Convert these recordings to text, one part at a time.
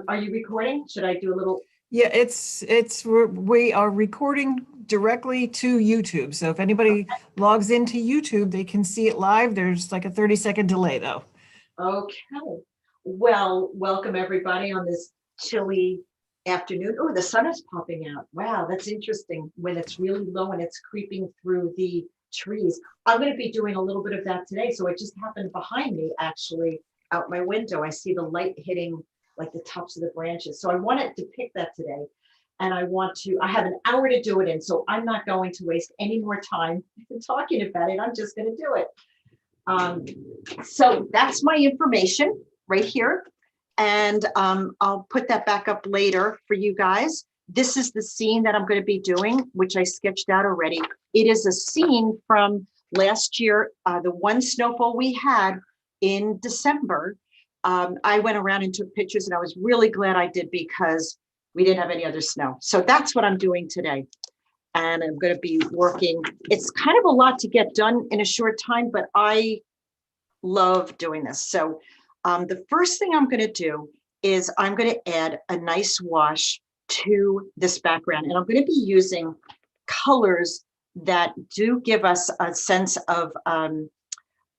Are you recording? Should I do a little? Yeah, we are recording directly to YouTube. So if anybody logs into YouTube, they can see it live. There's like a 30-second delay though. Okay. Well, welcome everybody on this chilly afternoon. Oh, the sun is popping out. Wow, that's interesting when it's really low and it's creeping through the trees. I'm going to be doing a little bit of that today. So it just happened behind me, actually, out my window. I see the light hitting like the tops of the branches. So I wanted to pick that today. And I have an hour to do it in. So I'm not going to waste any more time talking about it. I'm just going to do it. So that's my information right here. And I'll put that back up later for you guys. This is the scene that I'm going to be doing, which I sketched out already. It is a scene from last year, the one snowfall we had in December. I went around and took pictures, and I was really glad I did because we didn't have any other snow. So that's what I'm doing today. And I'm going to be working. It's kind of a lot to get done in a short time, but I love doing this. So the first thing I'm going to do is I'm going to add a nice wash to this background. And I'm going to be using colors that do give us a sense of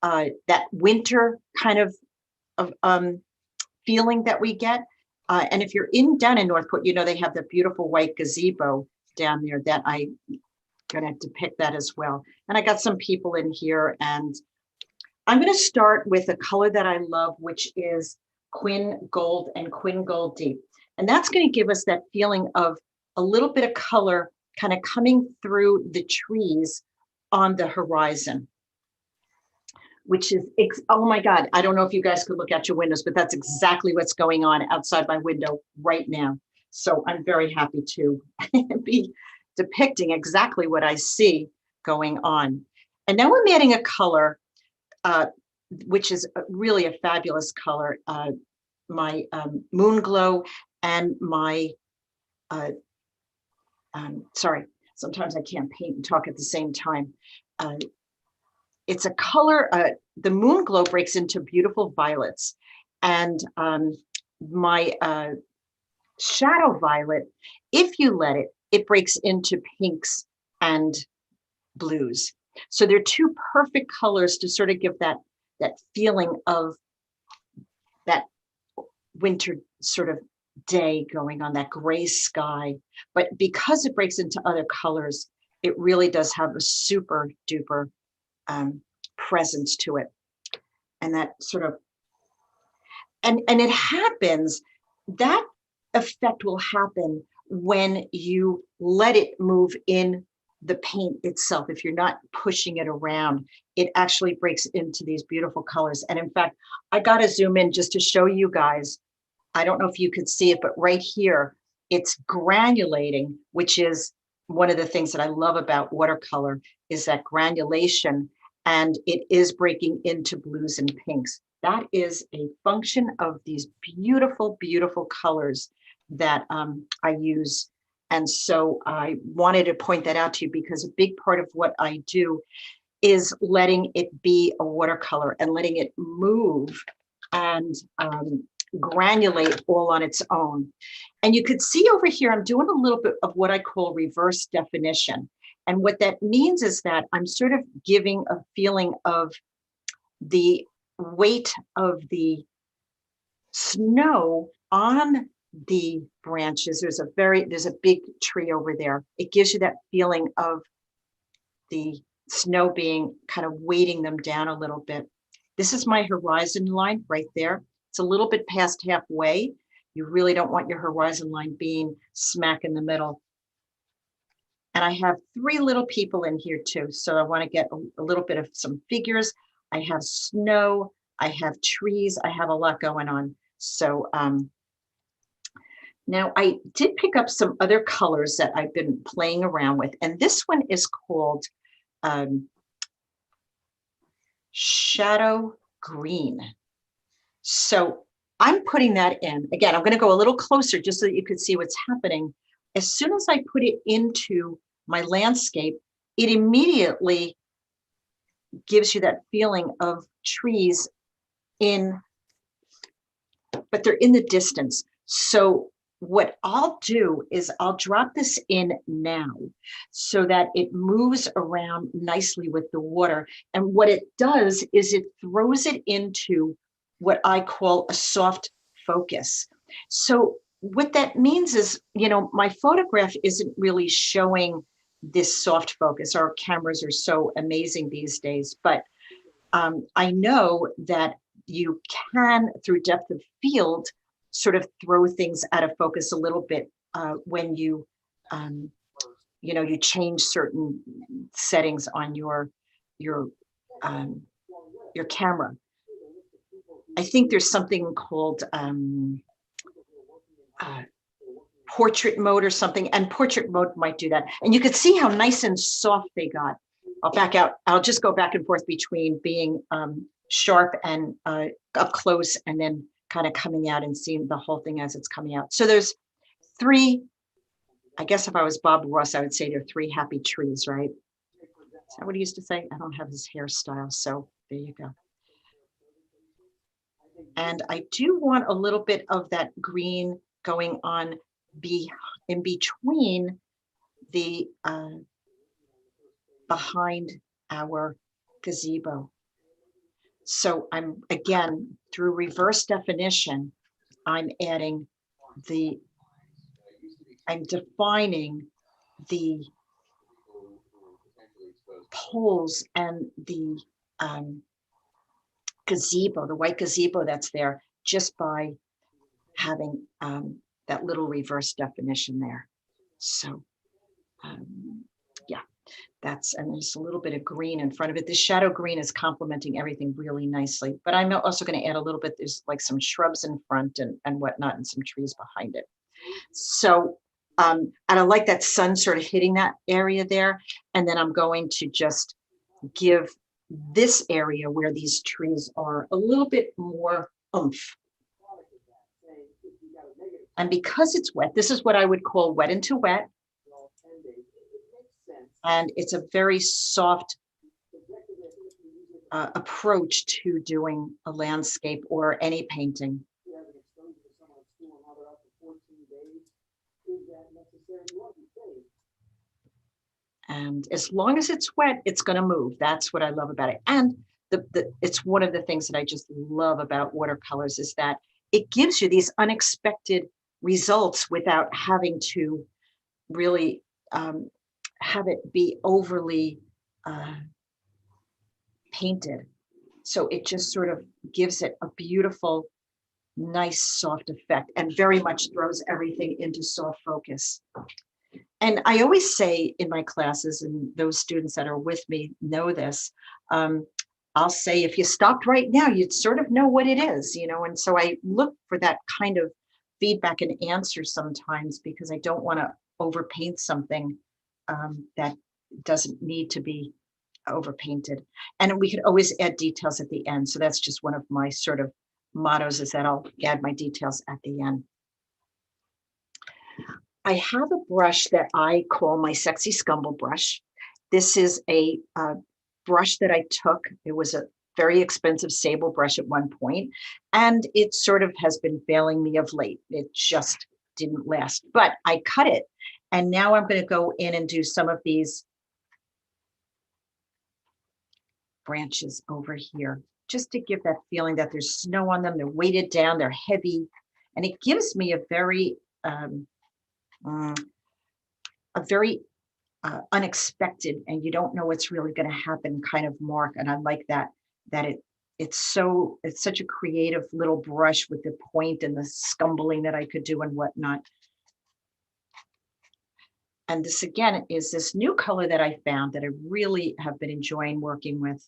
that winter kind of feeling that we get. And if you're down in Northport, you know, they have the beautiful white gazebo down there that I'm going to depict that as well. And I got some people in here, and I'm going to start with a color that I love, which is Quin Gold and Quin Gold Deep. And that's going to give us that feeling of a little bit of color kind of coming through the trees on the horizon, which is, oh my God, I don't know if you guys could look out your windows, but that's exactly what's going on outside my window right now. So I'm very happy to be depicting exactly what I see going on. And now I'm adding a color, which is really a fabulous color, my Moon Glow and my, sorry, sometimes I can't paint and talk at the same time. It's a color, the Moon Glow breaks into beautiful violets, and my Shadow Violet, if you let it, it breaks into pinks and blues. So they're two perfect colors to sort of give that feeling of that winter sort of day going on, that gray sky. But because it breaks into other colors, it really does have a super duper presence to it. And that sort of, and it happens, that effect will happen when you let it move in the paint itself. If you're not pushing it around, it actually breaks into these beautiful colors. And in fact, I got to zoom in just to show you guys. I don't know if you could see it, but right here, it's granulating, which is one of the things that I love about watercolor, is that granulation, and it is breaking into blues and pinks. That is a function of these beautiful, beautiful colors that I use. And so I wanted to point that out to you, because a big part of what I do is letting it be a watercolor and letting it move and granulate all on its own. And you could see over here, I'm doing a little bit of what I call reverse definition. And what that means is that I'm sort of giving a feeling of the weight of the snow on the branches. There's a big tree over there. It gives you that feeling of the snow being kind of weighting them down a little bit. This is my horizon line right there. It's a little bit past halfway. You really don't want your horizon line being smack in the middle. And I have three little people in here too. So I want to get a little bit of some figures. I have snow, I have trees, I have a lot going on. So now I did pick up some other colors that I've been playing around with. And this one is called Shadow Green. So I'm putting that in. Again, I'm going to go a little closer just so that you can see what's happening. As soon as I put it into my landscape, it immediately gives you that feeling of trees but they're in the distance. So what I'll do is I'll drop this in now so that it moves around nicely with the water. And what it does is it throws it into what I call a soft focus. So what that means is, my photograph isn't really showing this soft focus. Our cameras are so amazing these days, but I know that you can, through depth of field, sort of throw things out of focus a little bit when um, you change certain settings on your um, your camera. I think there's something called portrait mode or something, and portrait mode might do that. And you could see how nice and soft they got. I'll back out. I'll just go back and forth between being sharp and up close, and then kind of coming out and seeing the whole thing as it's coming out. So there's three, I guess if I was Bob Ross, I would say there are three happy trees, right? Is that what he used to say? I don't have his hairstyle, so there you go. And I do want a little bit of that green going on in between the behind our gazebo. So I'm, again, through reverse definition, I'm defining the poles and the gazebo, the white gazebo that's there, just by having that little reverse definition there. So yeah, and there's a little bit of green in front of it. The shadow green is complementing everything really nicely, but I'm also going to add a little bit, there's like some shrubs in front and whatnot, and some trees behind it. So and I like that sun sort of hitting that area there. And then I'm going to just give this area where these trees are a little bit more oomph. And because it's wet, this is what I would call wet into wet. And it's a very soft approach to doing a landscape or any painting. And as long as it's wet, it's going to move. That's what I love about it. And it's one of the things that I just love about watercolors is that it gives you these unexpected results without having to really have it be overly painted. So it just sort of gives it a beautiful, nice, soft effect, and very much throws everything into soft focus. And I always say in my classes, and those students that are with me know this, I'll say, if you stopped right now, you'd sort of know what it is, and so I look for that kind of feedback and answer sometimes, because I don't want to overpaint something that doesn't need to be overpainted. And we could always add details at the end. So that's just one of my sort of mottos, is that I'll add my details at the end. I have a brush that I call my Sexy Scumble brush. This is a brush that I took. It was a very expensive sable brush at one point, and it sort of has been failing me of late. It just didn't last, but I cut it. And now I'm going to go in and do some of these branches over here, just to give that feeling that there's snow on them. They're weighted down, they're heavy, and it gives me a very unexpected, and you don't know what's really going to happen kind of mark. And I like that it's such a creative little brush with the point and the scumbling that I could do and whatnot. And this again is this new color that I found that I really have been enjoying working with,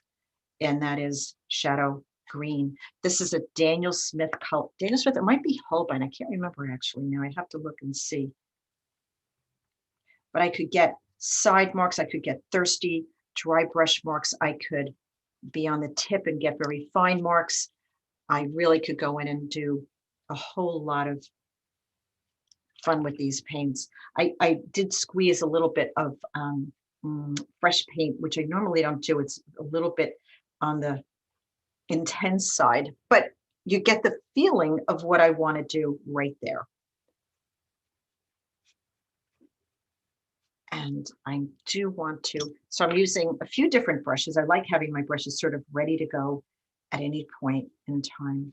and that is shadow green. This is a Daniel Smith color. Daniel Smith, it might be Holbein. I can't remember actually now. I have to look and see. But I could get side marks. I could get thirsty, dry brush marks. I could be on the tip and get very fine marks. I really could go in and do a whole lot of fun with these paints. I did squeeze a little bit of fresh paint, which I normally don't do. It's a little bit on the intense side, but you get the feeling of what I want to do right there. And I do want to, so I'm using a few different brushes. I like having my brushes sort of ready to go at any point in time,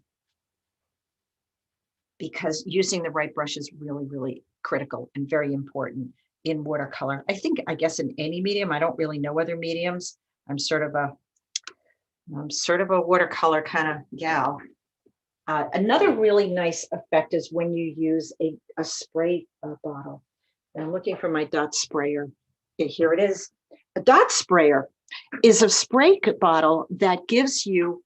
because using the right brush is really, really critical and very important in watercolor. I guess in any medium. I don't really know other mediums. I'm sort of a watercolor kind of gal. Another really nice effect is when you use a spray bottle. And I'm looking for my dot sprayer. Here it is. A dot sprayer is a spray bottle that gives you,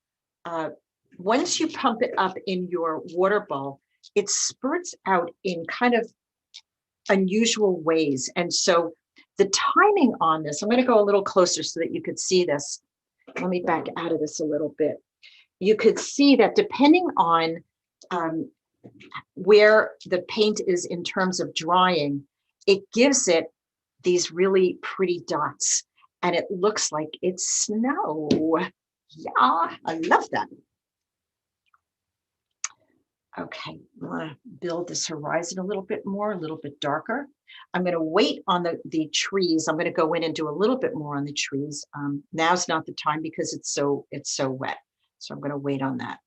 once you pump it up in your water bowl, it spurts out in kind of unusual ways. And so the timing on this, I'm going to go a little closer so that you could see this. Let me back out of this a little bit. You could see that depending on where the paint is in terms of drying, it gives it these really pretty dots, and it looks like it's snow. Yeah, I love that. Okay, I want to build this horizon a little bit more, a little bit darker. I'm going to wait on the trees. I'm going to go in and do a little bit more on the trees. Now's not the time because it's so wet. So I'm going to wait on that.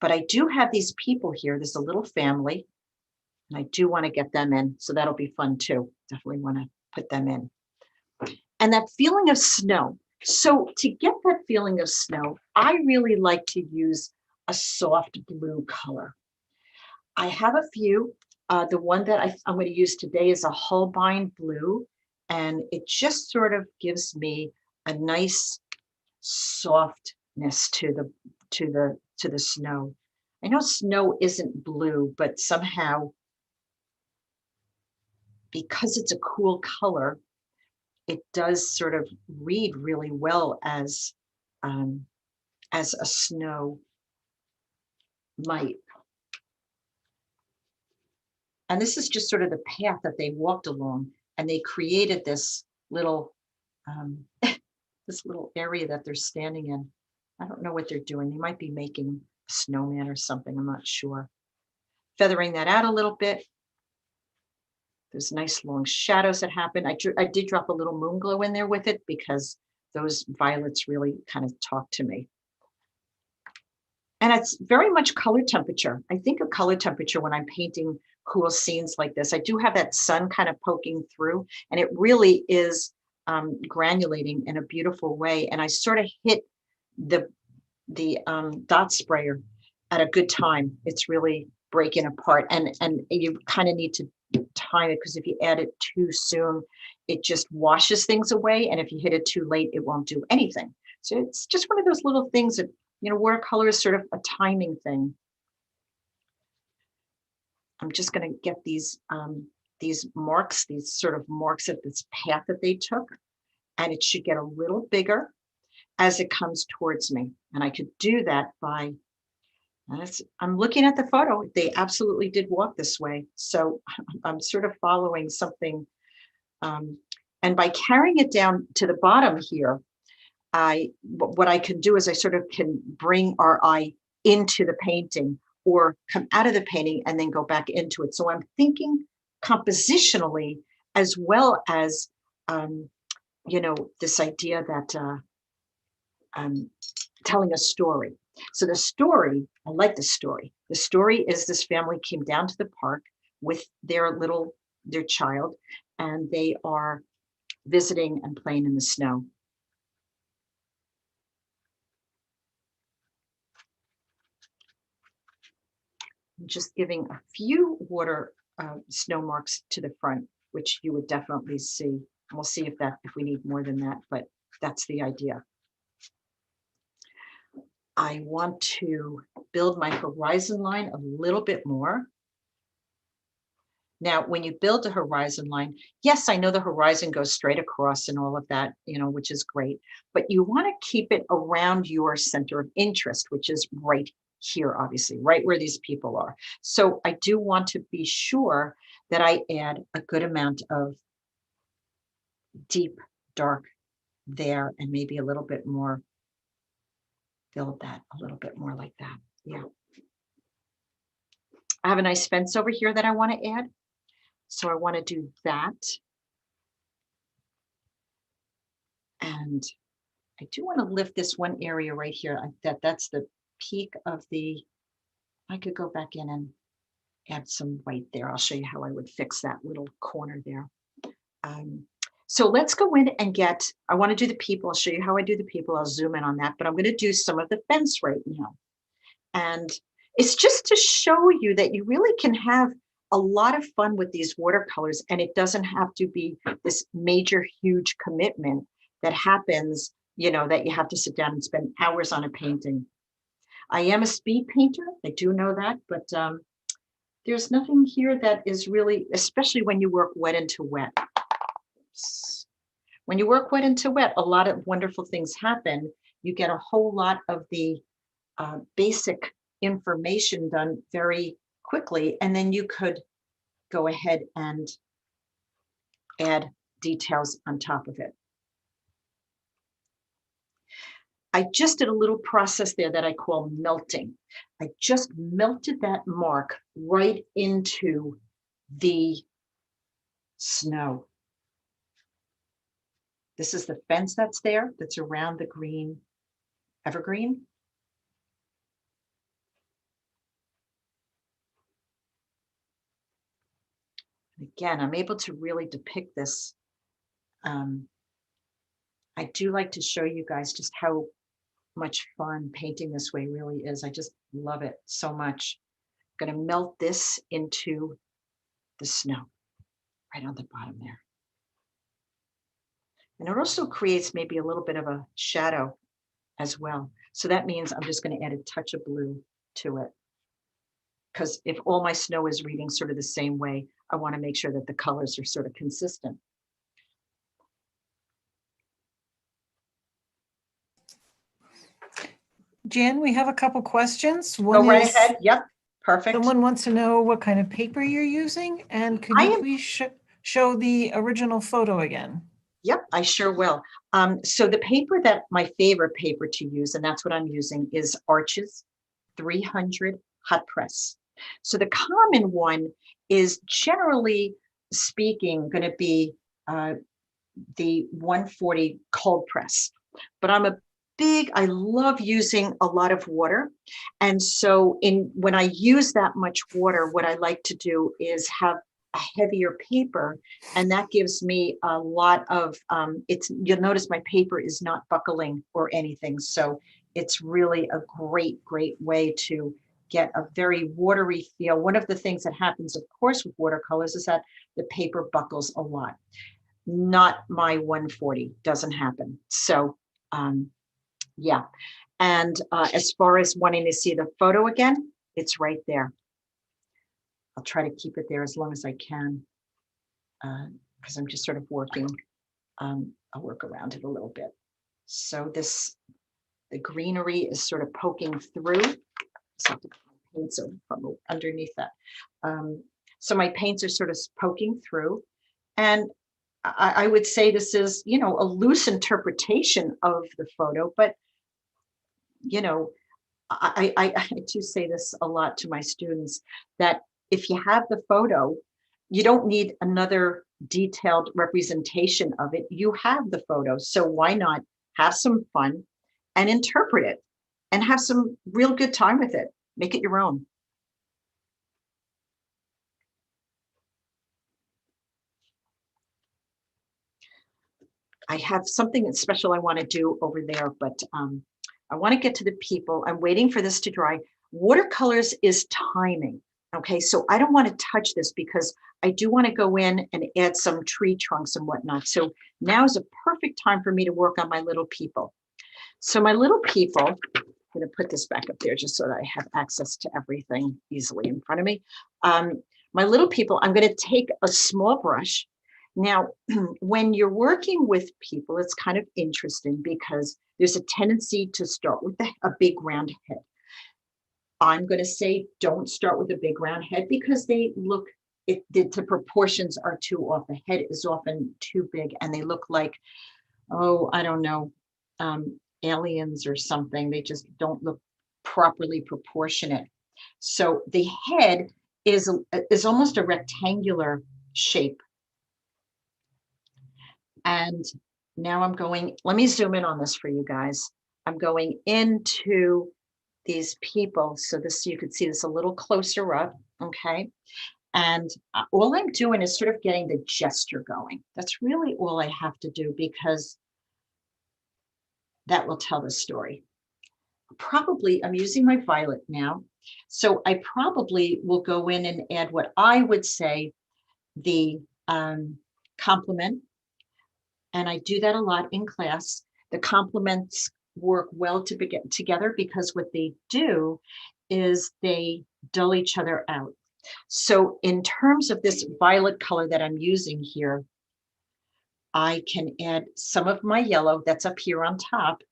But I do have these people here. There's a little family, and I do want to get them in. So that'll be fun too. Definitely want to put them in. And that feeling of snow. So to get that feeling of snow, I really like to use a soft blue color. I have a few. The one that I'm going to use today is a Holbein blue, and it just sort of gives me a nice softness to the snow. I know snow isn't blue, but somehow, because it's a cool color, it does sort of read really well as a snow might. And this is just sort of the path that they walked along, and they created this little this little area that they're standing in. I don't know what they're doing. They might be making a snowman or something. I'm not sure. Feathering that out a little bit. There's nice long shadows that happen. I did drop a little moon glow in there with it because those violets really kind of talk to me. And it's very much color temperature. I think of color temperature when I'm painting cool scenes like this. I do have that sun kind of poking through, and it really is granulating in a beautiful way. And I sort of hit the dot sprayer at a good time. It's really breaking apart, and you kind of need to time it, because if you add it too soon, it just washes things away, and if you hit it too late, it won't do anything. So it's just one of those little things that, watercolor is sort of a timing thing. I'm just going to get these marks, these sort of marks of this path that they took, and it should get a little bigger as it comes towards me. And I could do that by, I'm looking at the photo. They absolutely did walk this way. So I'm sort of following something. And by carrying it down to the bottom here, what I can do is I sort of can bring our eye into the painting, or come out of the painting and then go back into it. So I'm thinking compositionally, as well as, this idea that telling a story. So the story, I like the story. The story is this family came down to the park with their child, and they are visiting and playing in the snow. I'm just giving a few water snow marks to the front, which you would definitely see. And we'll see if we need more than that, but that's the idea. I want to build my horizon line a little bit more. Now, when you build a horizon line, yes, I know the horizon goes straight across and all of that, which is great, but you want to keep it around your center of interest, which is right here, obviously, right where these people are. So I do want to be sure that I add a good amount of deep dark there, and maybe a little bit more, build that a little bit more like that. Yeah. I have a nice fence over here that I want to add. So I want to do that. And I do want to lift this one area right here. That's the peak of the, I could go back in and add some white there. I'll show you how I would fix that little corner there. So let's go in and I want to do the people. I'll show you how I do the people. I'll zoom in on that, but I'm going to do some of the fence right now. And it's just to show you that you really can have a lot of fun with these watercolors, and it doesn't have to be this major, huge commitment that happens, that you have to sit down and spend hours on a painting. I am a speed painter. I do know that, but there's nothing here that is really, especially when you work wet into wet. When you work wet into wet, a lot of wonderful things happen. You get a whole lot of the basic information done very quickly, and then you could go ahead and add details on top of it. I just did a little process there that I call melting. I just melted that mark right into the snow. This is the fence that's there, that's around the green evergreen. Again, I'm able to really depict this. I do like to show you guys just how much fun painting this way really is. I just love it so much. I'm going to melt this into the snow right on the bottom there. And it also creates maybe a little bit of a shadow as well. So that means I'm just going to add a touch of blue to it. Because if all my snow is reading sort of the same way, I want to make sure that the colors are sort of consistent. Jan, we have a couple questions. Go One right is, ahead. Yep, perfect. someone wants to know what kind of paper you're using, and could you please show the original photo again? Yep, I sure will. So the paper my favorite paper to use, and that's what I'm using, is Arches 300 hot press. So the common one is, generally speaking, going to be the 140 cold press. But I love using a lot of water. And so when I use that much water, what I like to do is have a heavier paper, and that gives me a lot of, you'll notice my paper is not buckling or anything. So it's really a great way to get a very watery feel. One of the things that happens, of course, with watercolors is that the paper buckles a lot. Not my 140, doesn't happen. So yeah. And as far as wanting to see the photo again, it's right there. I'll try to keep it there as long as I can, because I'm just sort of working. I'll work around it a little bit. So the greenery is sort of poking through. So paints from underneath that. So my paints are sort of poking through, and I would say this is, a loose interpretation of the photo, but I do say this a lot to my students, that if you have the photo, you don't need another detailed representation of it. You have the photo. So why not have some fun and interpret it and have some real good time with it? Make it your own. I have something special I want to do over there, but I want to get to the people. I'm waiting for this to dry. Watercolors is timing. Okay, so I don't want to touch this because I do want to go in and add some tree trunks and whatnot. So now is a perfect time for me to work on my little people. So my little people, I'm going to put this back up there just so that I have access to everything easily in front of me. My little people, I'm going to take a small brush. Now, when you're working with people, it's kind of interesting because there's a tendency to start with a big round head. I'm going to say don't start with a big round head because the proportions are too off. The head is often too big and they look like, oh, I don't know, aliens or something. They just don't look properly proportionate. So the head is almost a rectangular shape. And Now I'm going, let me zoom in on this for you guys. I'm going into these people so this you could see this a little closer up, okay? And all I'm doing is sort of getting the gesture going. That's really all I have to do because that will tell the story. Probably, I'm using my violet now, so I probably will go in and add what I would say the complement, and I do that a lot in class. The complements work well to get together because what they do is they dull each other out. So in terms of this violet color that I'm using here, I can add some of my yellow that's up here on top,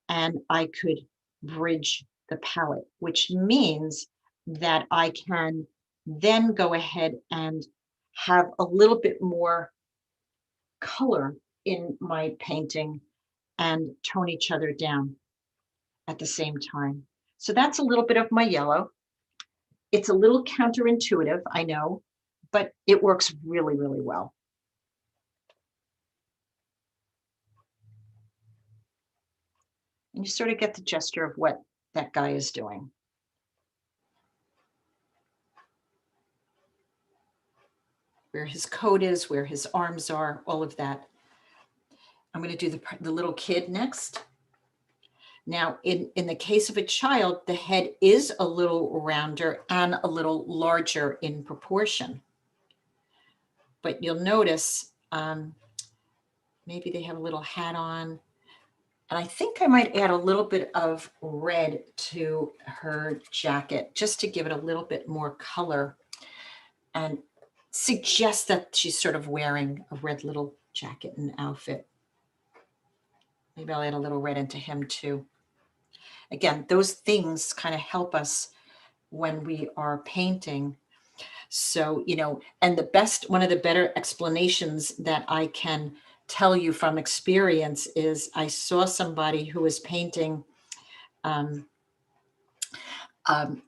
and I could bridge the palette, which means that I can then go ahead and have a little bit more color in my painting and tone each other down at the same time. So that's a little bit of my yellow. It's a little counterintuitive, I know, but it works really, really well. And you sort of get the gesture of what that guy is doing. Where his coat is, where his arms are, all of that. I'm going to do the little kid next. Now, in the case of a child, the head is a little rounder and a little larger in proportion. But you'll notice maybe they have a little hat on. And I think I might add a little bit of red to her jacket just to give it a little bit more color and suggest that she's sort of wearing a red little jacket and outfit. Maybe I'll add a little red into him too. Again, those things kind of help us when we are painting. So, you know, and one of the better explanations that I can tell you from experience is I saw somebody who was painting a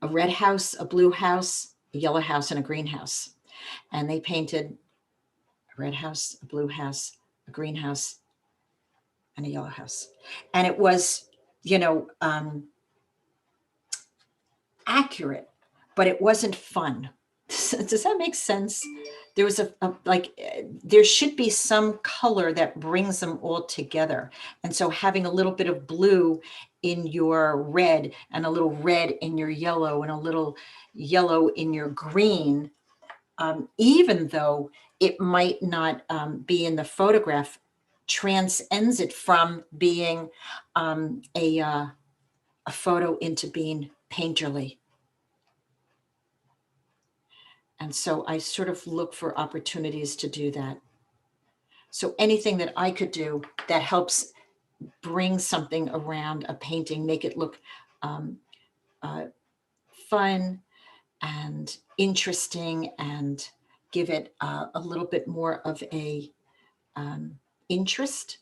red house, a blue house, a yellow house, and a green house. And they painted a red house, a blue house, a green house, and a yellow house. And it was, you know, accurate, but it wasn't fun. Does that make sense? There was there should be some color that brings them all together. And so having a little bit of blue in your red and a little red in your yellow and a little yellow in your green, even though it might not be in the photograph, transcends it from being a photo into being painterly. And so I sort of look for opportunities to do that. So anything that I could do that helps bring something around a painting, make it look fun and interesting and give it a little bit more of a interest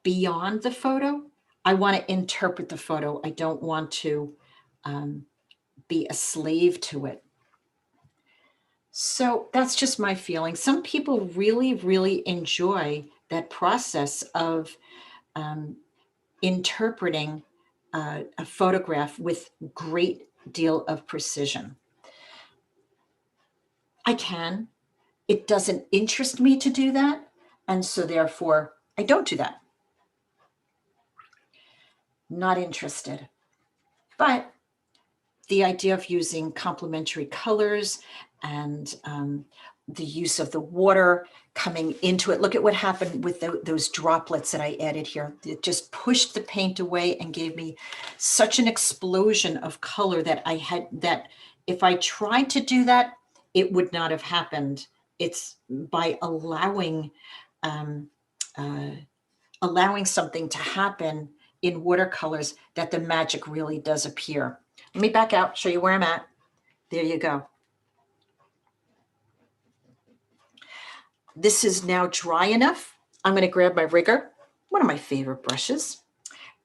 beyond the photo. I want to interpret the photo. I don't want to be a slave to it. So that's just my feeling. Some people really, really enjoy that process of interpreting a photograph with great deal of precision. I can. It doesn't interest me to do that. And so therefore, I don't do that. Not interested. But the idea of using complementary colors and the use of the water coming into it. Look at what happened with those droplets that I added here. It just pushed the paint away and gave me such an explosion of color that that if I tried to do that, it would not have happened. It's by allowing something to happen in watercolors that the magic really does appear. Let me back out, show you where I'm at. There you go. This is now dry enough. I'm going to grab my rigger, one of my favorite brushes,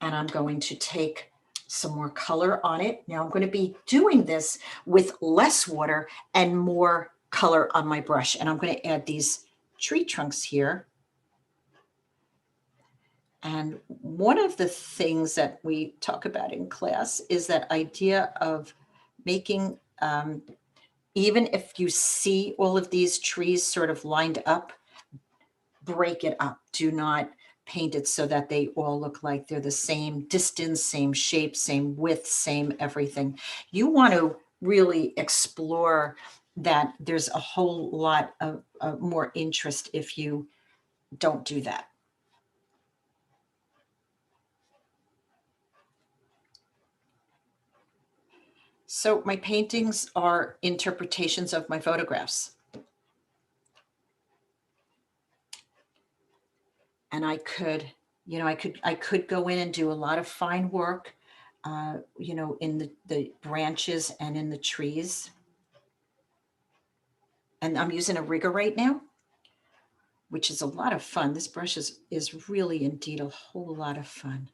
and I'm going to take some more color on it. Now I'm going to be doing this with less water and more color on my brush. And I'm going to add these tree trunks here And one of the things that we talk about in class is that idea of making, even if you see all of these trees sort of lined up, break it up. Do not paint it so that they all look like they're the same distance, same shape, same width, same everything. You want to really explore that. There's a whole lot of more interest if you don't do that. So my paintings are interpretations of my photographs. And I could, you know, I could go in and do a lot of fine work, you know, in the branches and in the trees. And I'm using a rigger right now, which is a lot of fun. This brush is really indeed a whole lot of fun,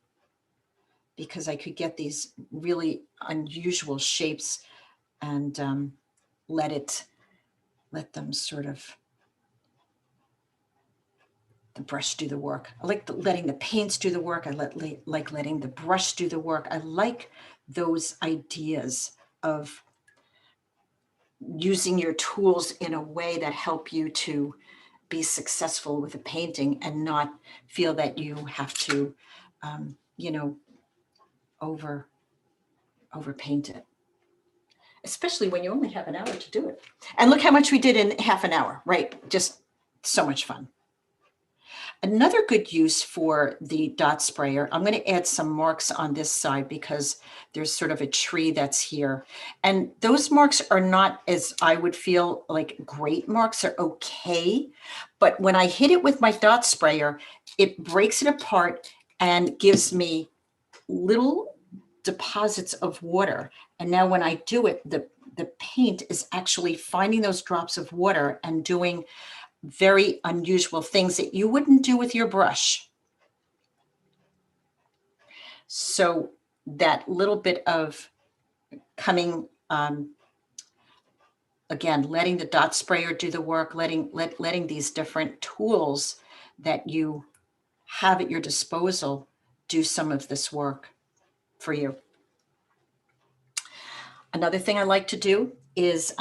because I could get these really unusual shapes and let them sort of, the brush do the work. I like letting the paints do the work. I like letting the brush do the work. I like those ideas of using your tools in a way that help you to be successful with a painting and not feel that you have to, you know, over paint it, especially when you only have an hour to do it. And look how much we did in half an hour, right? Just so much fun. Another good use for the dot sprayer, I'm going to add some marks on this side because there's sort of a tree that's here. And those marks are not, as I would feel, like great marks. Are okay. But when I hit it with my dot sprayer, it breaks it apart and gives me little deposits of water. And now when I do it, the paint is actually finding those drops of water and doing very unusual things that you wouldn't do with your brush. So that little bit of coming, again, letting the dot sprayer do the work, letting these different tools that you have at your disposal do some of this work for you. Another thing I like to do is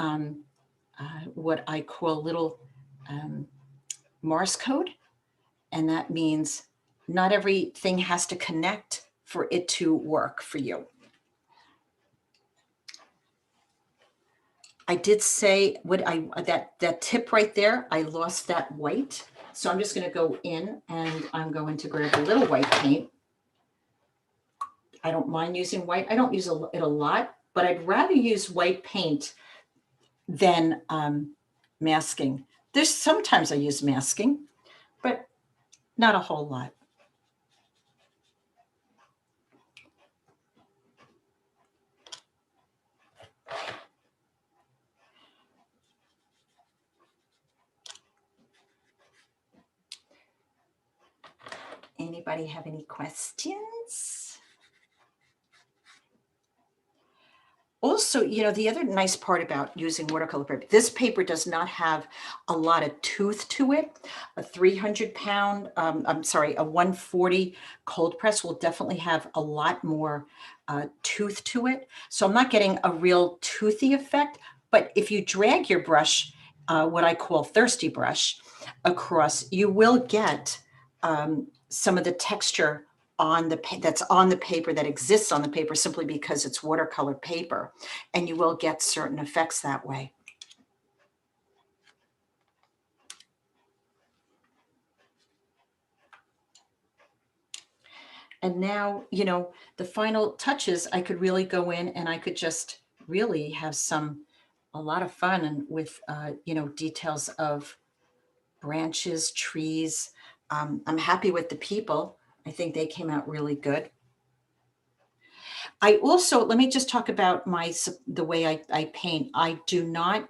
what I call little Morse code. And that means not everything has to connect for it to work for you. I did say that tip right there, I lost that white. So I'm just going to go in and I'm going to grab a little white paint. I don't mind using white. I don't use it a lot, but I'd rather use white paint than masking. There's sometimes I use masking, but not a whole lot. Anybody have any questions? Also, you know, the other nice part about using watercolor paper, this paper does not have a lot of tooth to it. A 300-pound, a 140 cold press will definitely have a lot more tooth to it. So I'm not getting a real toothy effect, but if you drag your brush, what I call thirsty brush, across, you will get some of the texture on that's on the paper, that exists on the paper, simply because it's watercolor paper, and you will get certain effects that way. And now, you know, the final touches, I could really go in and I could just really have a lot of fun and with, you know, details of branches, trees. I'm happy with the people. I think they came out really good. I also, let me just talk about the way I paint. I do not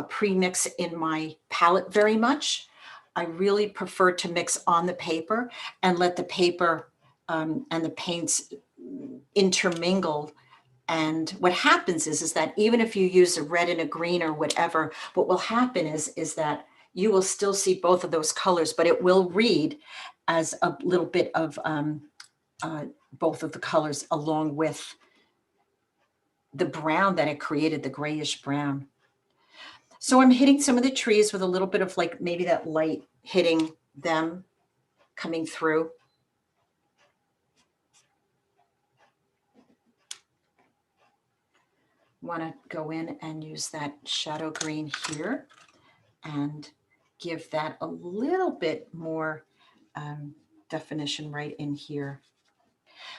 pre-mix in my palette very much. I really prefer to mix on the paper and let the paper and the paints intermingle. And what happens is that even if you use a red and a green or whatever, what will happen is that you will still see both of those colors, but it will read as a little bit of both of the colors along with the brown that it created, the grayish brown. So I'm hitting some of the trees with a little bit of like maybe that light hitting them coming through. Want to go in and use that shadow green here and give that a little bit more definition right in here.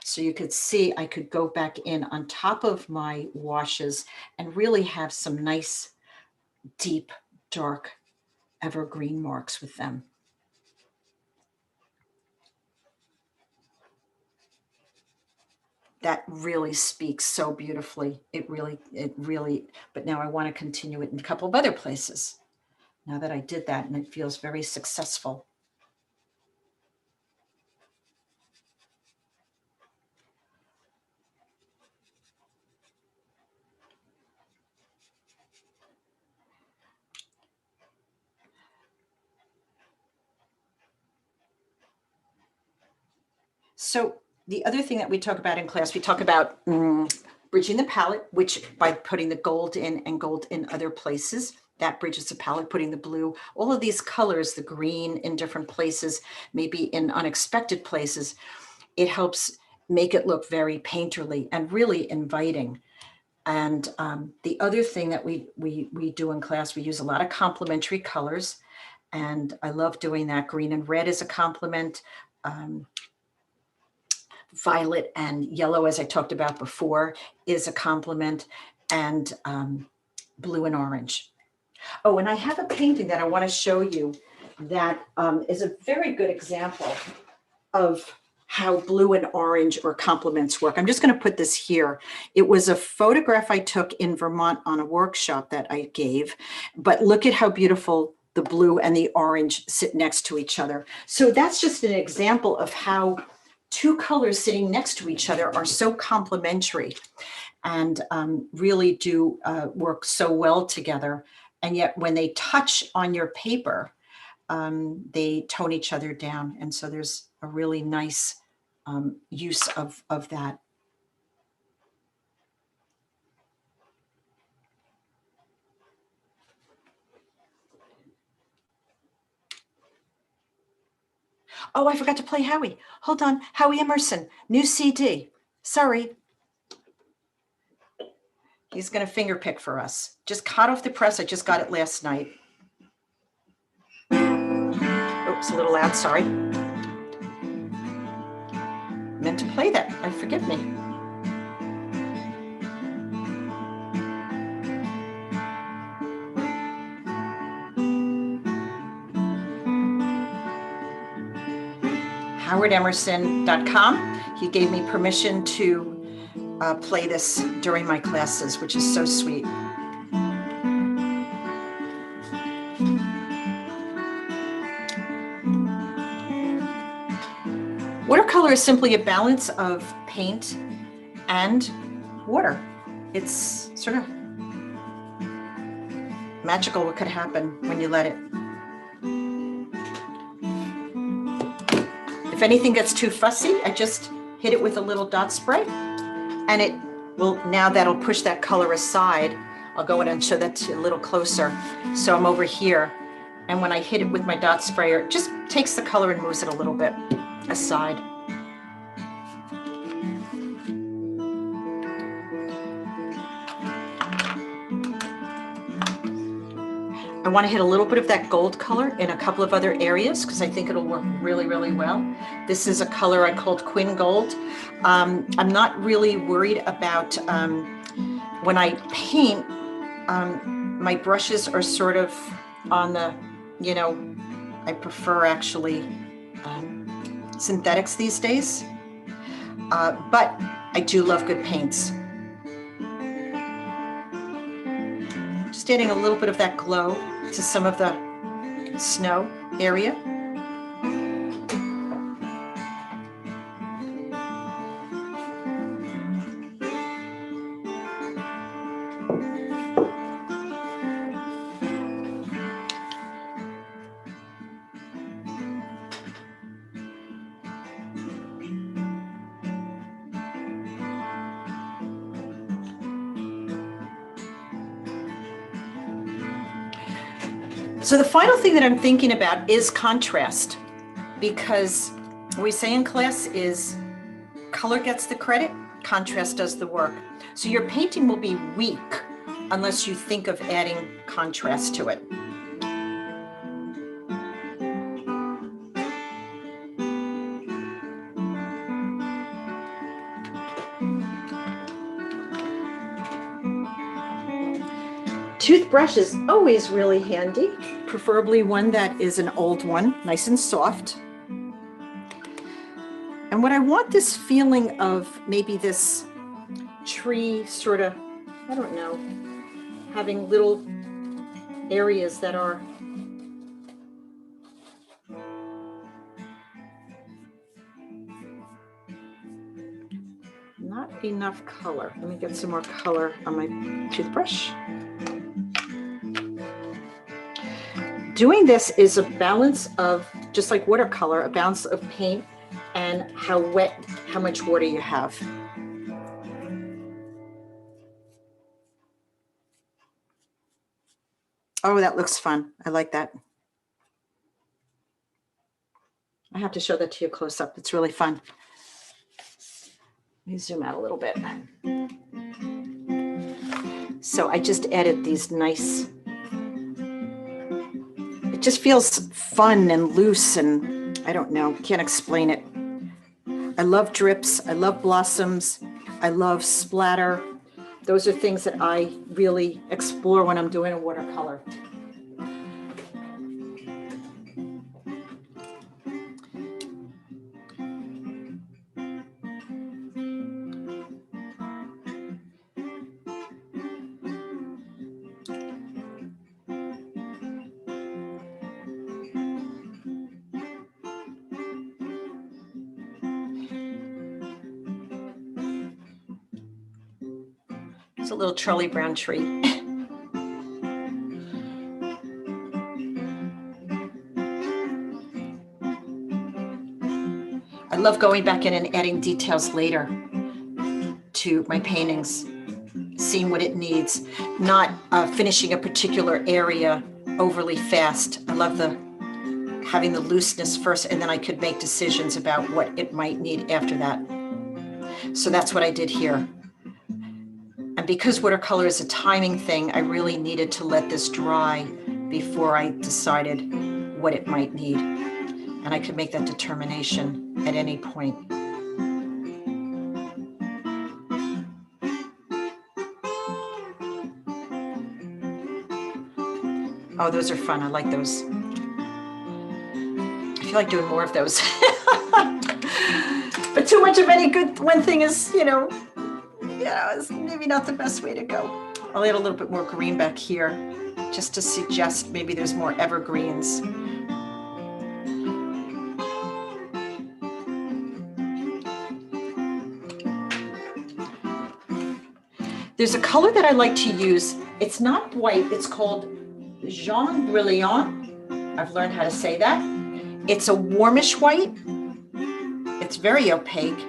So you could see I could go back in on top of my washes and really have some nice, deep, dark evergreen marks with them. That really speaks so beautifully. It really, but now I want to continue it in a couple of other places. Now that I did that, and it feels very successful. So the other thing that we talk about in class, we talk about bridging the palette, which by putting the gold in and gold in other places, that bridges the palette, putting the blue, all of these colors, the green in different places, maybe in unexpected places, it helps make it look very painterly and really inviting. And the other thing that we do in class, we use a lot of complementary colors. And I love doing that. Green and red is a complement. Violet and yellow, as I talked about before, is a complement, and blue and orange. Oh, and I have a painting that I want to show you that is a very good example of how blue and orange or complements work. I'm just going to put this here. It was a photograph I took in Vermont on a workshop that I gave, but look at how beautiful the blue and the orange sit next to each other. So that's just an example of how two colors sitting next to each other are so complementary and really do work so well together. And yet when they touch on your paper, they tone each other down. And so there's a really nice use of that. Oh, I forgot to play Howie. Hold on. Howie Emerson, new CD. Sorry. He's going to finger pick for us. Just hot off the press. I just got it last night. Oops, a little loud. Sorry. Meant to play that. Forgive me. HowardEmerson.com. He gave me permission to play this during my classes, which is so sweet. Watercolor is simply a balance of paint and water. It's sort of magical what could happen when you let it. If anything gets too fussy, I just hit it with a little dot spray, and it will, now that'll push that color aside. I'll go in and show that a little closer. So I'm over here, and when I hit it with my dot sprayer, it just takes the color and moves it a little bit aside. I want to hit a little bit of that gold color in a couple of other areas because I think it'll work really, really well. This is a color I called Quinn Gold. I'm not really worried about when I paint, my brushes are sort of on the, I prefer actually synthetics these days, but I do love good paints. Just adding a little bit of that glow to some of the snow area. So the final thing that I'm thinking about is contrast, because what we say in class is color gets the credit, contrast does the work. So your painting will be weak unless you think of adding contrast to it. Toothbrush is always really handy, preferably one that is an old one, nice and soft. And what I want this feeling of maybe this tree sort of, I don't know, having little areas that are not enough color. Let me get some more color on my toothbrush. Doing this is a balance of, just like watercolor, a balance of paint and how wet, how much water you have. Oh, that looks fun. I like that. I have to show that to you close up. It's really fun. Let me zoom out a little bit. So I just added these nice, it just feels fun and loose and I don't know, can't explain it. I love drips, I love blossoms, I love splatter. Those are things that I really explore when I'm doing a watercolor. It's a little Charlie Brown tree. I love going back in and adding details later to my paintings, seeing what it needs, not finishing a particular area overly fast. I love having the looseness first, and then I could make decisions about what it might need after that. So that's what I did here. And because watercolor is a timing thing, I really needed to let this dry before I decided what it might need. And I could make that determination at any point. Oh, those are fun. I like those. I feel like doing more of those. But too much of any good one thing is, is maybe not the best way to go. I'll add a little bit more green back here just to suggest maybe there's more evergreens. There's a color that I like to use. It's not white, it's called Jaune Brilliant. I've learned how to say that. It's a warmish white. It's very opaque,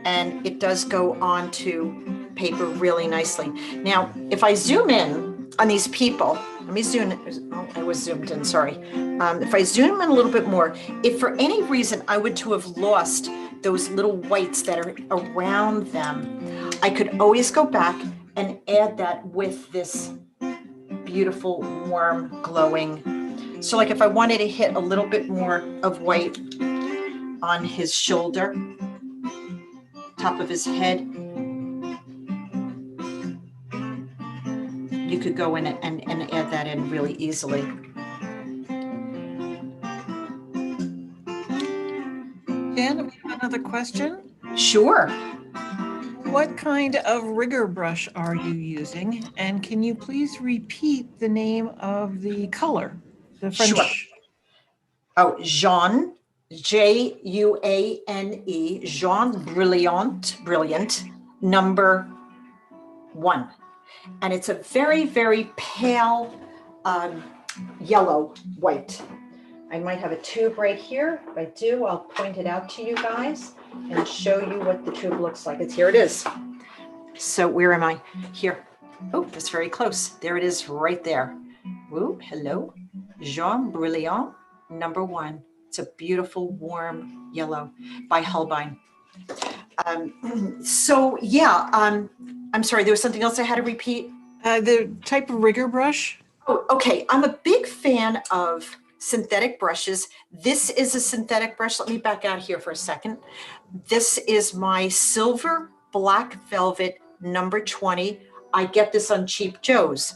and it does go onto paper really nicely. Now, if I zoom in on these people, let me zoom in. Oh, I was zoomed in, sorry. If I zoom in a little bit more, if for any reason I would to have lost those little whites that are around them, I could always go back and add that with this beautiful, warm, glowing. So like if I wanted to hit a little bit more of white on his shoulder, top of his head, you could go in and add that in really easily. Jan, we have another question. Sure. What kind of rigger brush are you using? And can you please repeat the name of the color? The French. Sure. Oh, Jaune, J-U-A-N-E, Jaune Brilliant, number 1. And it's a very, very pale yellow white. I might have a tube right here. If I do, I'll point it out to you guys and show you what the tube looks like. Here it is. So where am I? Here. Oh, that's very close. There it is right there. Woo, hello. Jean Brilliant, #1. It's a beautiful, warm yellow by Holbein. So yeah, I'm sorry, there was something else I had to repeat. The type of rigger brush. Oh, okay. I'm a big fan of synthetic brushes. This is a synthetic brush. Let me back out here for a second. This is my silver black velvet #20. I get this on Cheap Joe's.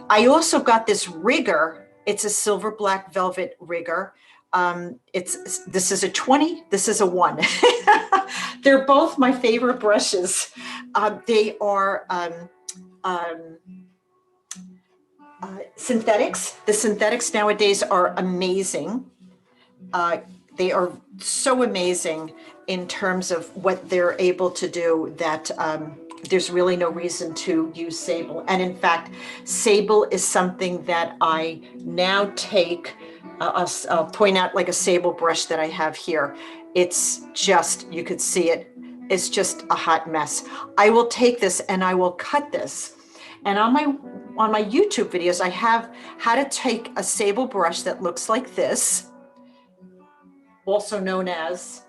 I also got this rigger. It's a silver black velvet rigger. This is a 20, this is a 1. They're both my favorite brushes. They are synthetics. The synthetics nowadays are amazing. They are so amazing in terms of what they're able to do that there's really no reason to use sable. And in fact, sable is something that I now take. I'll point out like a sable brush that I have here. It's just, you could see it. It's just a hot mess. I will take this and I will cut this. And on my YouTube videos, I have how to take a sable brush that looks like this, also known as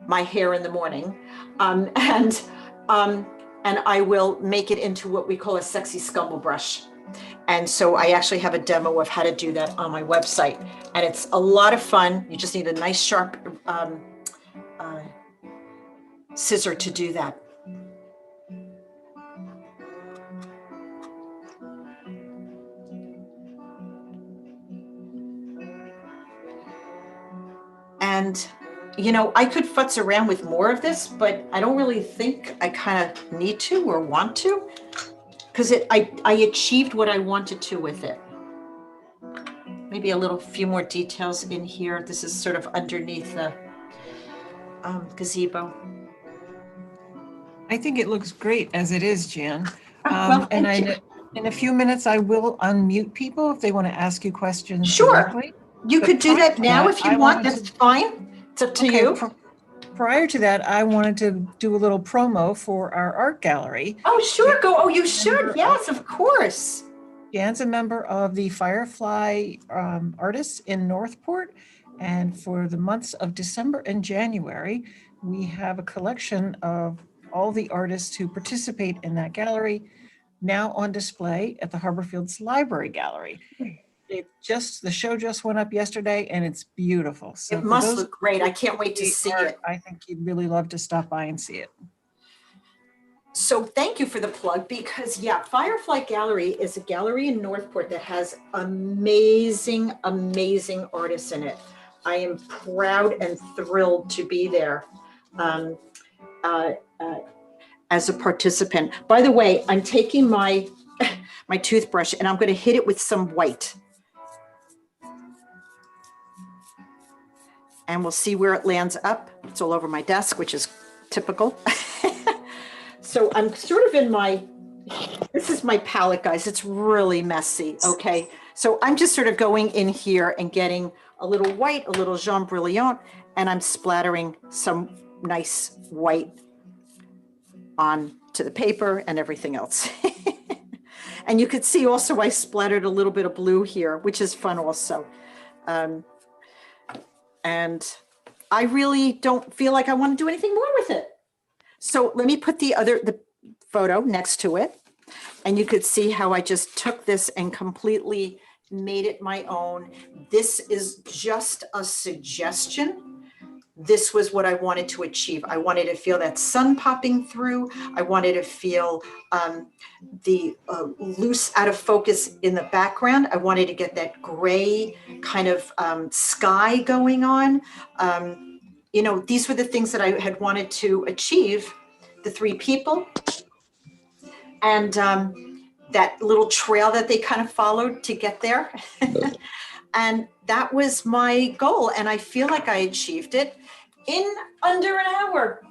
my hair in the morning, and I will make it into what we call a sexy scumble brush. And so I actually have a demo of how to do that on my website, and it's a lot of fun. You just need a nice sharp scissor to do that. And, you know, I could futz around with more of this, but I don't really think I kind of need to or want to, because I achieved what I wanted to with it. Maybe a few more details in here. This is sort of underneath the gazebo. I think it looks great as it is, Jan. Well, And thank you. in a few minutes, I will unmute people if they want to ask you questions Sure. directly. You But could do prior that to now that, if you I want. wanted That's fine. It's up to Okay, you. Prior to that, I wanted to do a little promo for our art gallery. Oh, sure. Go. Oh, you should. Member Yes, of course. Jan's a member of the Firefly Artists in Northport. And for the months of December and January, we have a collection of all the artists who participate in that gallery now on display at the Harborfields Library Gallery. The show just went up yesterday and it's beautiful. So It must look great. I can't wait to see it. I think you'd really love to stop by and see it. So thank you for the plug, because yeah, Firefly Gallery is a gallery in Northport that has amazing, amazing artists in it. I am proud and thrilled to be there as a participant. By the way, I'm taking my toothbrush and I'm going to hit it with some white. And we'll see where it lands up. It's all over my desk, which is typical. So I'm sort of in this is my palette, guys. It's really messy, okay? So I'm just sort of going in here and getting a little white, a little Jean Brilliant, and I'm splattering some nice white onto the paper and everything else. And you could see also I splattered a little bit of blue here, which is fun also. And I really don't feel like I want to do anything more with it. So let me put the photo next to it. And you could see how I just took this and completely made it my own. This is just a suggestion. This was what I wanted to achieve. I wanted to feel that sun popping through. I wanted to feel the loose out of focus in the background. I wanted to get that gray kind of sky going on. You know, these were the things that I had wanted to achieve, the 3 people, and that little trail that they kind of followed to get there. And that was my goal. And I feel like I achieved it in under an hour,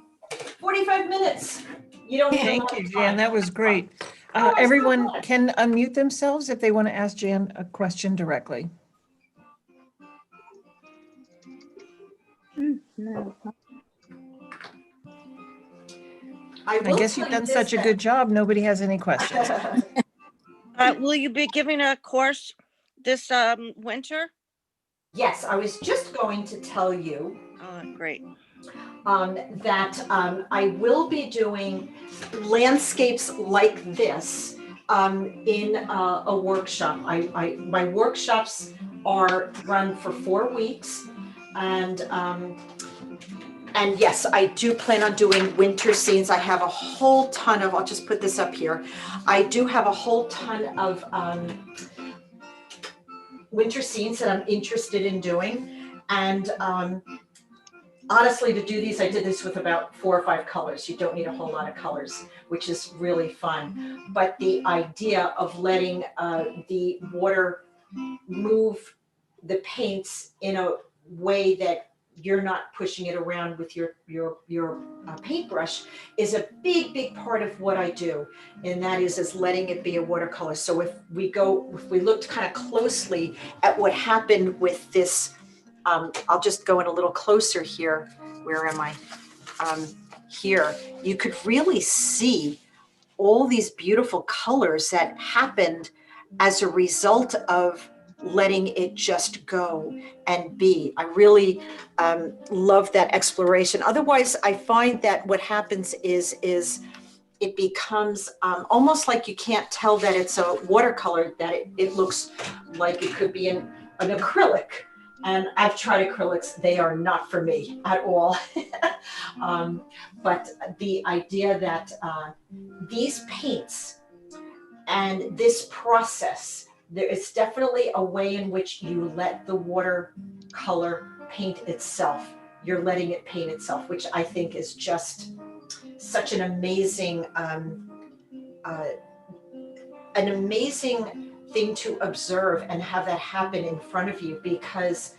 45 minutes. You don't need Thank you, Jan. That was great. Oh, Everyone so can unmute themselves if they want to ask Jan a question directly. No. I guess you've done such a good job. Nobody has any questions. Will you be giving a course this winter? Yes, I was just going to tell you Great. that I will be doing landscapes like this in a workshop. My workshops are run for 4 weeks, and yes, I do plan on doing winter scenes. I have a whole ton of, I'll just put this up here. I do have a whole ton of winter scenes that I'm interested in doing. And honestly, to do these, I did this with about 4 or 5 colors. You don't need a whole lot of colors, which is really fun. But the idea of letting the water move the paints in a way that you're not pushing it around with your paintbrush is a big part of what I do, and that is letting it be a watercolor. So if we looked kind of closely at what happened with this, I'll just go in a little closer here. Where am I? Here, you could really see all these beautiful colors that happened as a result of letting it just go and be. I really love that exploration. Otherwise, I find that what happens is it becomes almost like you can't tell that it's a watercolor, that it looks like it could be an acrylic. And I've tried acrylics, they are not for me at all. But the idea that these paints and this process, there is definitely a way in which you let the watercolor paint itself. You're letting it paint itself, which I think is just such an amazing thing to observe and have that happen in front of you, because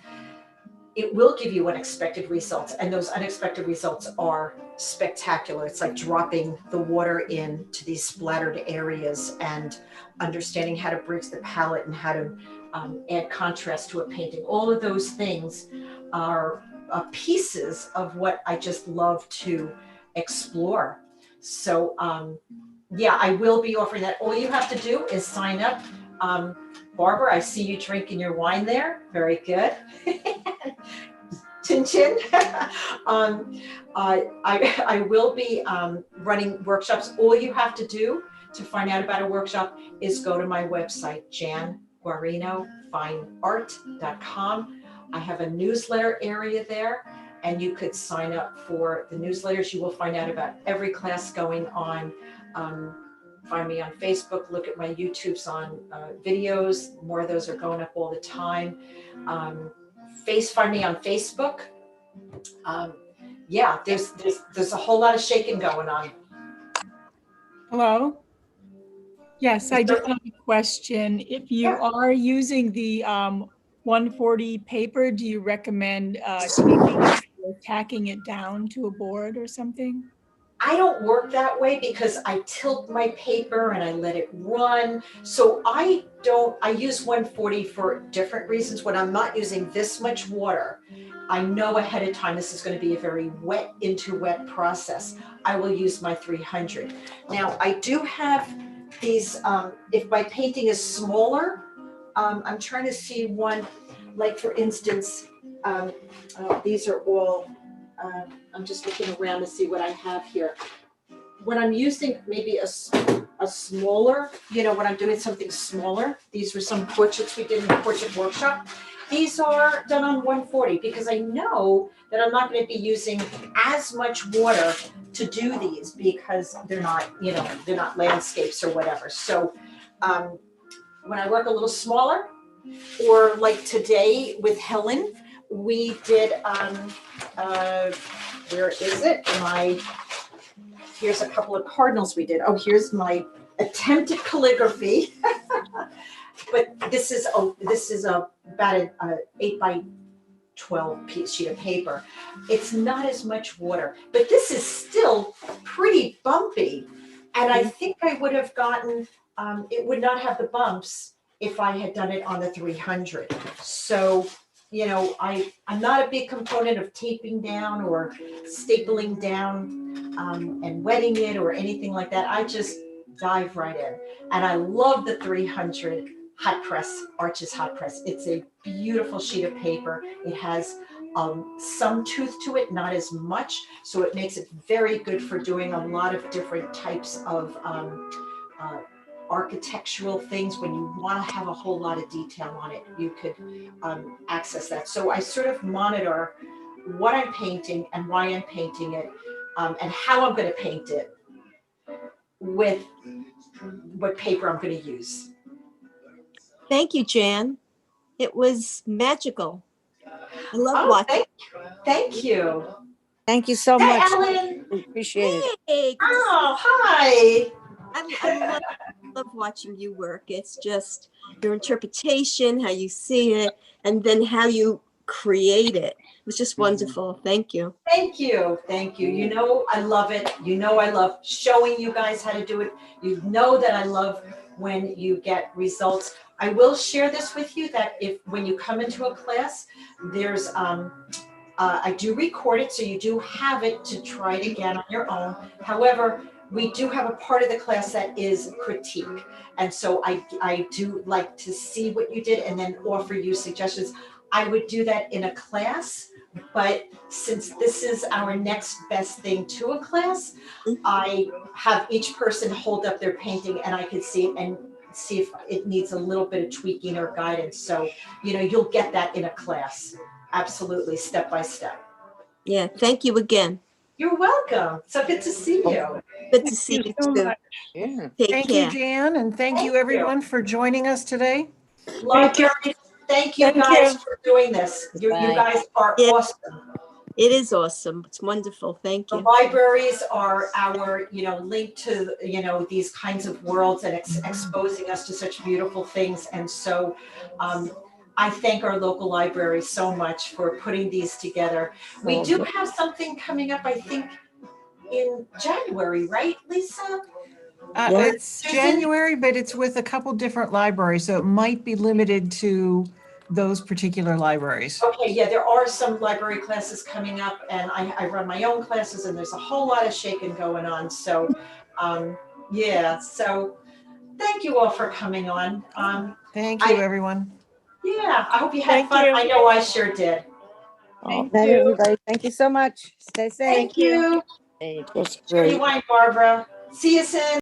it will give you unexpected results, and those unexpected results are spectacular. It's like dropping the water into these splattered areas and understanding how to bridge the palette and how to add contrast to a painting. All of those things are pieces of what I just love to explore. So yeah, I will be offering that. All you have to do is sign up. Barbara, I see you drinking your wine there. Very good. Chin chin. I will be running workshops. All you have to do to find out about a workshop is go to my website, janguarinofineart.com. I have a newsletter area there, and you could sign up for the newsletters. You will find out about every class going on. Find me on Facebook, look at my YouTubes on videos. More of those are going up all the time. Find me on Facebook. Yeah, there's a whole lot of shaking going on. Hello? Yes, I just have a question. If you are using the 140 paper, do you recommend taping it or tacking it down to a board or something? I don't work that way because I tilt my paper and I let it run. So I use 140 for different reasons. When I'm not using this much water, I know ahead of time this is going to be a very wet into wet process. I will use my 300. Now I do have these, if my painting is smaller, I'm trying to see one, like for instance, these are all, I'm just looking around to see what I have here. When I'm using maybe a smaller, when I'm doing something smaller, these were some portraits we did in the portrait workshop. These are done on 140 because I know that I'm not going to be using as much water to do these because they're not, they're not landscapes or whatever. So when I work a little smaller, or like today with Helen, we did, where is it? Here's a couple of cardinals we did. Oh, here's my attempted calligraphy. But this is about an 8 by 12 piece sheet of paper. It's not as much water, but this is still pretty bumpy. And I think I would have gotten, it would not have the bumps if I had done it on the 300. So, I'm not a big component of taping down or stapling down and wetting it or anything like that. dive right in. And I love the 300 hot press, Arches hot press. It's a beautiful sheet of paper. It has some tooth to it, not as much. So it makes it very good for doing a lot of different types of architectural things. When you want to have a whole lot of detail on it, you could access that. So I sort of monitor what I'm painting and why I'm painting it, and how I'm going to paint it with what paper I'm going to use. Thank you, Jan. It was magical. I love Oh, watching. thank you. Thank you so Hey, much. Ellen. We appreciate it. Hey, good to see Oh, hi. I love watching you work. It's just your interpretation, how you see it, and then how you create it. It was just wonderful. Thank you. Thank you. Thank you. You know, I love it. You know, I love showing you guys how to do it. You know that I love when you get results. I will share this with you that when you come into a class, there's, I do record it, so you do have it to try it again on your own. However, we do have a part of the class that is critique. And so I do like to see what you did and then offer you suggestions. I would do that in a class, but since this is our next best thing to a class, I have each person hold up their painting and I can see it and see if it needs a little bit of tweaking or guidance. So, you know, you'll get that in a class. Absolutely, step by step. Yeah, thank you again. You're welcome. So good to see you. Good to see you so too. much. Yeah. Take Thank care. you, Jan, and thank Thank you you. everyone for joining us today. Library, thank you Thank guys you. for doing this. You Bye. guys are Yeah. awesome. It is awesome. It's wonderful. Thank The you. libraries are our, you know, link to, you know, these kinds of worlds and exposing us to such beautiful things. And so I thank our local library so much for putting these together. We do have something coming up, I think, in January, right, Lisa? It's Susan? January, but it's with a couple different libraries, so it might be limited to those particular libraries. Okay, yeah, there are some library classes coming up and I run my own classes and there's a whole lot of shaking going on. So, yeah, so thank you all for coming on. Thank you, everyone. Yeah, I hope you had Thank fun. you. I know I sure did. All Thank right, you. everybody. Thank you so much. Stay safe. Thank you. Hey, that's Sure you great. wine, Barbara. See you soon.